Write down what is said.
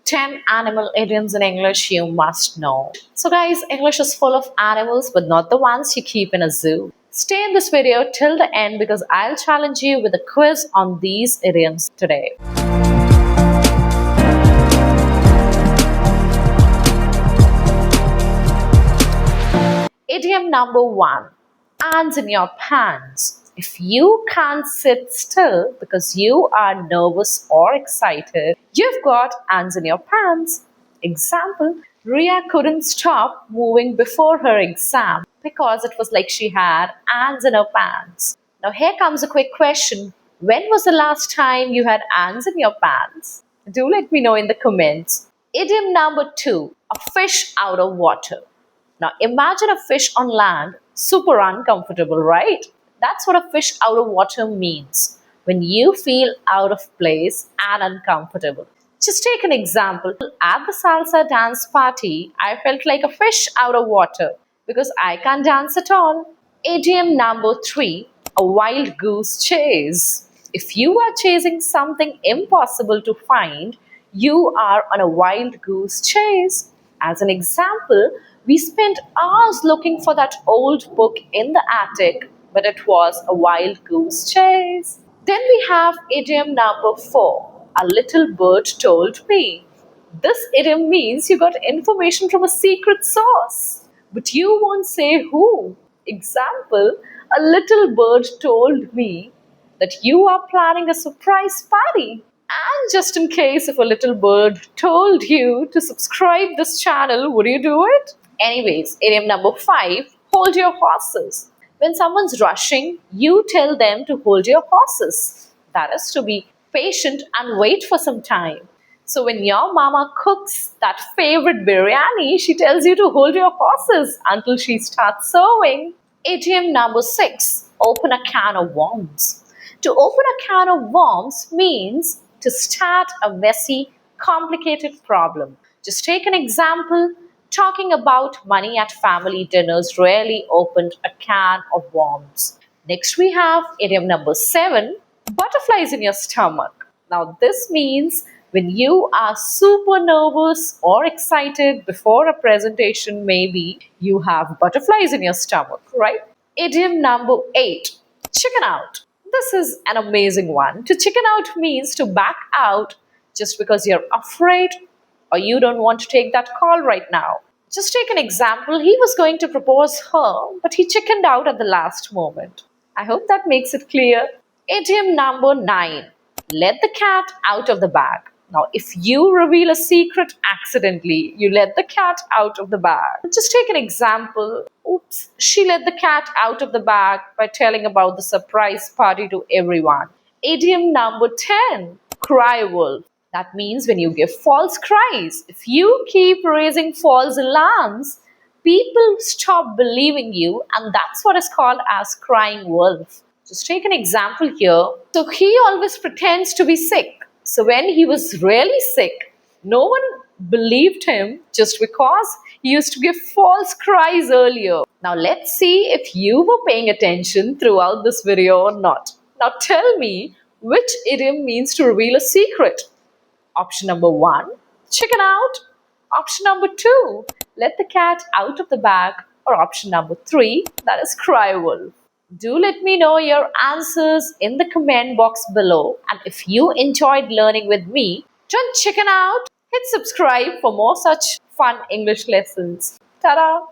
10 animal idioms in English you must know. So guys, English is full of animals but not the ones you keep in a zoo. Stay in this video till the end because I'll challenge you with a quiz on these idioms today. Idiom number 1. Ants in your pants. If you can't sit still because you are nervous or excited, you've got ants in your pants. Example, Ria couldn't stop moving before her exam because it was like she had ants in her pants. Now here comes a quick question. When was the last time you had ants in your pants? Do let me know in the comments. Idiom number 2. A fish out of water. Now imagine a fish on land, super uncomfortable, right? That's what a fish out of water means. When you feel out of place and uncomfortable. Just take an example. At the salsa dance party, I felt like a fish out of water because I can't dance at all. Idiom number 3. A wild goose chase. If you are chasing something impossible to find, you are on a wild goose chase. As an example, we spent hours looking for that old book in the attic, but it was a wild goose chase. Then we have idiom number 4. A little bird told me. This idiom means you got information from a secret source, but you won't say who. Example, a little bird told me that you are planning a surprise party. And just in case if a little bird told you to subscribe this channel, would you do it? Anyways, idiom number 5, hold your horses. When someone's rushing, you tell them to hold your horses. That is to be patient and wait for some time. So when your mama cooks that favorite biryani, she tells you to hold your horses until she starts serving. Idiom number 6, open a can of worms. To open a can of worms means to start a messy, complicated problem. Just take an example. Talking about money at family dinners really opened a can of worms. Next we have idiom number 7, butterflies in your stomach. Now this means when you are super nervous or excited before a presentation, maybe you have butterflies in your stomach, right? Idiom number 8, chicken out. This is an amazing one. To chicken out means to back out just because you're afraid or you don't want to take that call right now. Just take an example. He was going to propose her, but he chickened out at the last moment. I hope that makes it clear. Idiom number 9. Let the cat out of the bag. Now, if you reveal a secret accidentally, you let the cat out of the bag. Just take an example. Oops, she let the cat out of the bag by telling about the surprise party to everyone. Idiom number 10. Cry wolf. That means when you give false cries. If you keep raising false alarms, people stop believing you, and that's what is called as crying wolf. Just take an example here. So he always pretends to be sick. So when he was really sick, no one believed him just because he used to give false cries earlier. Now let's see if you were paying attention throughout this video or not. Now tell me which idiom means to reveal a secret. Option number 1, chicken out. Option number 2, let the cat out of the bag. Or option number 3, that is cry wolf. Do let me know your answers in the comment box below. And if you enjoyed learning with me, don't chicken out. Hit subscribe for more such fun English lessons. Ta-da!